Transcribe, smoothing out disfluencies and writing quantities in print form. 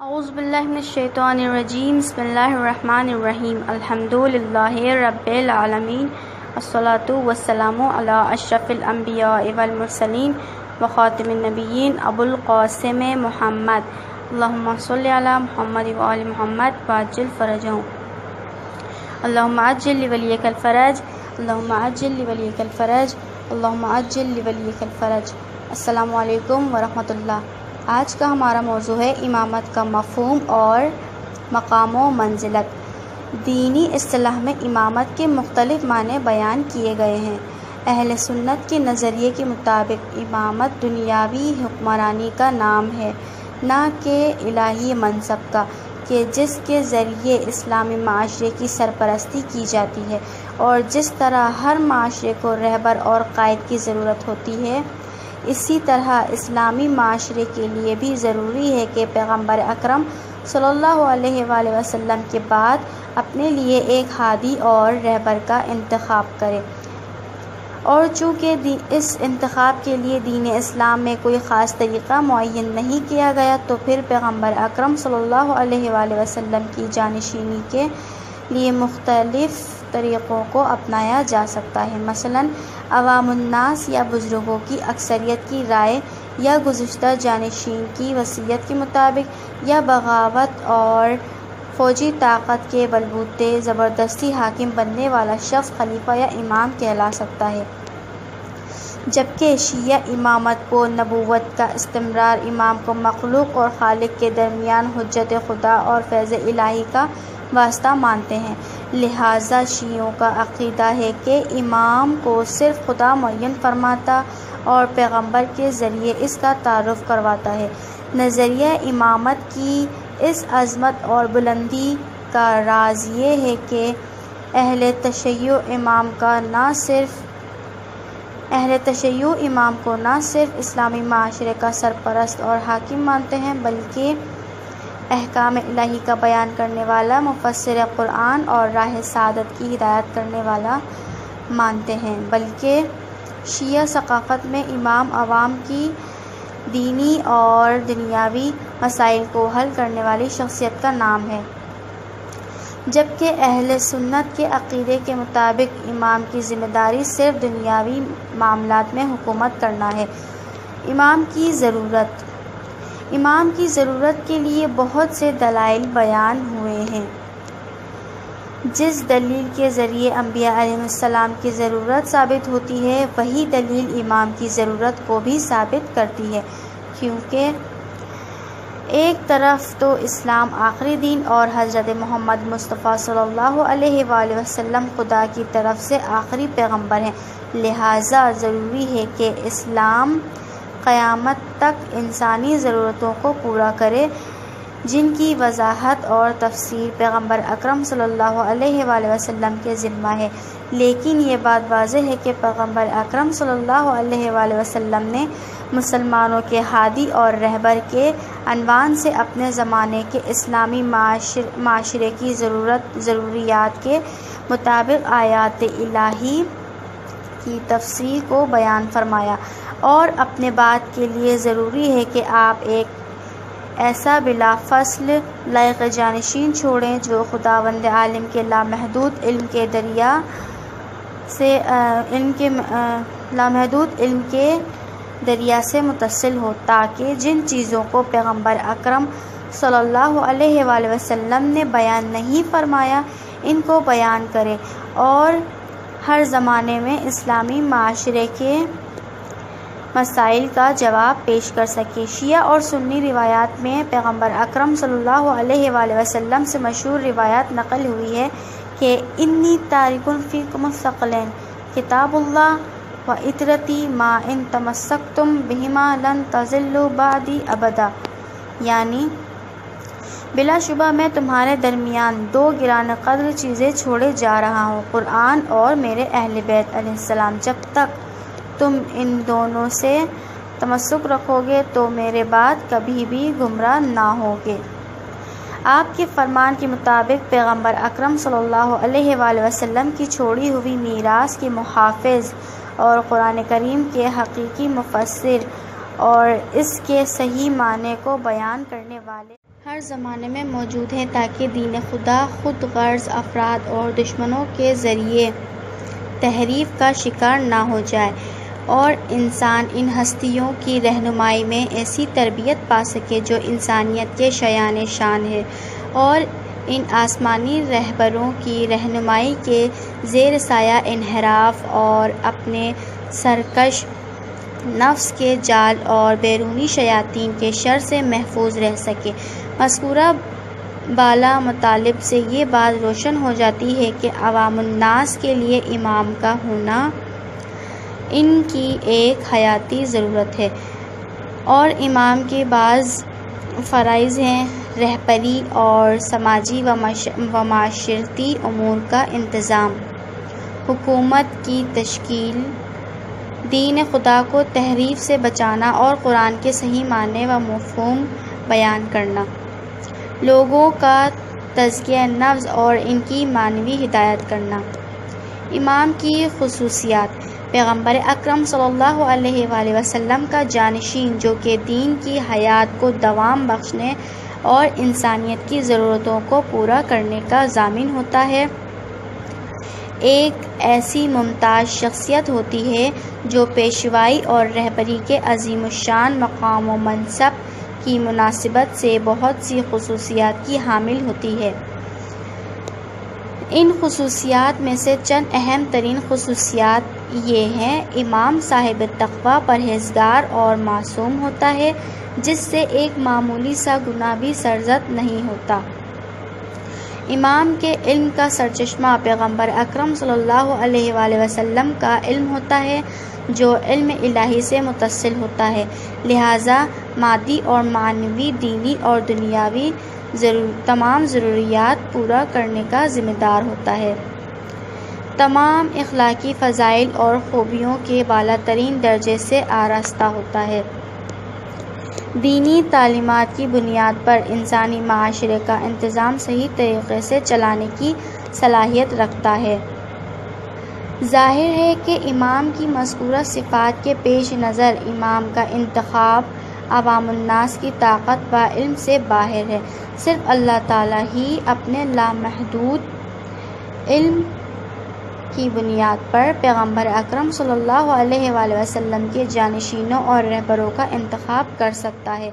اعوذ باللہ من الشیطان الرجیم بسم اللہ الرحمن الرحیم الحمدللہ رب العالمین الصلاۃ والسلام علی اشرف الانبیاء والمرسلین وخاتم النبیین ابو القاسم محمد اللہم صلی علی محمد وآل محمد وعجل فرجہم اللہم عجل لولیک الفرج اللہم عجل لولیک الفرج اللہم عجل لولیک الفرج۔ السلام علیکم ورحمۃ اللہ۔ آج کا ہمارا موضوع ہے امامت کا مفہوم اور مقام و منزلت۔ دینی اصطلاح میں امامت کے مختلف معنی بیان کیے گئے ہیں۔ اہل سنت کے نظریے کے مطابق امامت دنیاوی حکمرانی کا نام ہے، نہ کہ الہی منصب کا، کہ جس کے ذریعے اسلامی معاشرے کی سرپرستی کی جاتی ہے، اور جس طرح ہر معاشرے کو رہبر اور قائد کی ضرورت ہوتی ہے، اسی طرح اسلامی معاشرے کے لیے بھی ضروری ہے کہ پیغمبر اکرم صلی اللہ علیہ وآلہ وسلم کے بعد اپنے لیے ایک ہادی اور رہبر کا انتخاب کرے، اور چونکہ اس انتخاب کے لیے دین اسلام میں کوئی خاص طریقہ معین نہیں کیا گیا، تو پھر پیغمبر اکرم صلی اللہ علیہ وآلہ وسلم کی جانشینی کے لیے مختلف طریقوں کو اپنایا جا سکتا ہے۔ مثلاً عوام الناس یا بزرگوں کی اکثریت کی رائے، یا گزشتہ جانشین کی وصیت کے مطابق، یا بغاوت اور فوجی طاقت کے بلبوتے زبردستی حاکم بننے والا شخص خلیفہ یا امام کہلا سکتا ہے۔ جبکہ شیعہ امامت کو نبوت کا استمرار، امام کو مخلوق اور خالق کے درمیان حجت خدا اور فیض الہی کا واسطہ مانتے ہیں۔ لہٰذا شیعوں کا عقیدہ ہے کہ امام کو صرف خدا معین فرماتا اور پیغمبر کے ذریعے اس کا تعارف کرواتا ہے۔ نظریہ امامت کی اس عظمت اور بلندی کا راز یہ ہے کہ اہل تشیع امام کو نہ صرف اسلامی معاشرے کا سرپرست اور حاکم مانتے ہیں، بلکہ احکام الہی کا بیان کرنے والا، مفسر قرآن اور راہ سعادت کی ہدایت کرنے والا مانتے ہیں۔ بلکہ شیعہ ثقافت میں امام عوام کی دینی اور دنیاوی مسائل کو حل کرنے والی شخصیت کا نام ہے، جبکہ اہل سنت کے عقیدے کے مطابق امام کی ذمہ داری صرف دنیاوی معاملات میں حکومت کرنا ہے۔ امام کی ضرورت کے لیے بہت سے دلائل بیان ہوئے ہیں۔ جس دلیل کے ذریعے انبیاء علیہ السلام کی ضرورت ثابت ہوتی ہے، وہی دلیل امام کی ضرورت کو بھی ثابت کرتی ہے، کیونکہ ایک طرف تو اسلام آخری دین اور حضرت محمد مصطفیٰ صلی اللہ علیہ وآلہ وسلم خدا کی طرف سے آخری پیغمبر ہیں۔ لہٰذا ضروری ہے کہ اسلام قیامت تک انسانی ضرورتوں کو پورا کرے، جن کی وضاحت اور تفسیر پیغمبر اکرم صلی اللہ علیہ وآلہ وسلم کے ذمہ ہے۔ لیکن یہ بات واضح ہے کہ پیغمبر اکرم صلی اللہ علیہ وآلہ وسلم نے مسلمانوں کے ہادی اور رہبر کے عنوان سے اپنے زمانے کے اسلامی معاشرے کی ضروریات کے مطابق آیات الہی کی تفسیر کو بیان فرمایا، اور اپنے بات کے لیے ضروری ہے کہ آپ ایک ایسا بلا فصل لائق جانشین چھوڑیں جو خداوند عالم کے لامحدود علم کے دریا سے متصل ہو، تاکہ جن چیزوں کو پیغمبر اکرم صلی اللہ علیہ وآلہ وسلم نے بیان نہیں فرمایا، ان کو بیان کرے اور ہر زمانے میں اسلامی معاشرے کے مسائل کا جواب پیش کر سکے۔ شیعہ اور سنی روایات میں پیغمبر اکرم صلی اللہ علیہ وآلہ وسلم سے مشہور روایات نقل ہوئی ہے کہ انی تارک فیکم الثقلین کتاب اللہ و اطرتی ما ان تمسکتم بہما لن تضلوا بعدی ابدا، یعنی بلا شبہ میں تمہارے درمیان دو گران قدر چیزیں چھوڑے جا رہا ہوں، قرآن اور میرے اہل بیت علیہ السلام۔ جب تک تم ان دونوں سے تمسک رکھو گے تو میرے بعد کبھی بھی گمراہ نہ ہوگے۔ آپ کے فرمان کے مطابق پیغمبر اکرم صلی اللہ علیہ وآلہ وسلم کی چھوڑی ہوئی میراث کے محافظ اور قرآن کریم کے حقیقی مفسر اور اس کے صحیح معنی کو بیان کرنے والے ہر زمانے میں موجود ہیں، تاکہ دین خدا خود غرض افراد اور دشمنوں کے ذریعے تحریف کا شکار نہ ہو جائے اور انسان ان ہستیوں کی رہنمائی میں ایسی تربیت پا سکے جو انسانیت کے شایان شان ہے، اور ان آسمانی رہبروں کی رہنمائی کے زیر سایہ انحراف اور اپنے سرکش نفس کے جال اور بیرونی شیاطین کے شر سے محفوظ رہ سکے۔ مذکورہ بالا مطالب سے یہ بات روشن ہو جاتی ہے کہ عوام الناس کے لیے امام کا ہونا ان کی ایک حیاتی ضرورت ہے، اور امام کے بعض فرائض ہیں: رہبری اور سماجی و معاشرتی امور کا انتظام، حکومت کی تشکیل، دین خدا کو تحریف سے بچانا اور قرآن کے صحیح معنی و مفہوم بیان کرنا، لوگوں کا تزکیہ نفس اور ان کی معنوی ہدایت کرنا۔ امام کی خصوصیات: پیغمبر اکرم صلی اللہ علیہ وآلہ وسلم کا جانشین، جو کہ دین کی حیات کو دوام بخشنے اور انسانیت کی ضرورتوں کو پورا کرنے کا ضامن ہوتا ہے۔ ایک ایسی ممتاز شخصیت ہوتی ہے جو پیشوائی اور رہبری کے عظیم الشان مقام و منصب کی مناسبت سے بہت سی خصوصیات کی حامل ہوتی ہے۔ ان خصوصیات میں سے چند اہم ترین خصوصیات یہ ہیں: امام صاحب تقویٰ، پرہیزگار اور معصوم ہوتا ہے، جس سے ایک معمولی سا گناہ بھی سرزد نہیں ہوتا۔ امام کے علم کا سرچشمہ پیغمبر اکرم صلی اللہ علیہ وآلہ وسلم کا علم ہوتا ہے، جو علم الہی سے متصل ہوتا ہے، لہٰذا مادی اور معنوی، دینی اور دنیاوی تمام ضروریات پورا کرنے کا ذمہ دار ہوتا ہے۔ تمام اخلاقی فضائل اور خوبیوں کے بالا ترین درجے سے آراستہ ہوتا ہے۔ دینی تعلیمات کی بنیاد پر انسانی معاشرے کا انتظام صحیح طریقے سے چلانے کی صلاحیت رکھتا ہے۔ ظاہر ہے کہ امام کی مذکورہ صفات کے پیش نظر امام کا انتخاب عوام الناس کی طاقت و علم سے باہر ہے۔ صرف اللہ تعالیٰ ہی اپنے لامحدود علم کی بنیاد پر پیغمبر اکرم صلی اللہ علیہ وآلہ وسلم کے جانشینوں اور رہبروں کا انتخاب کر سکتا ہے۔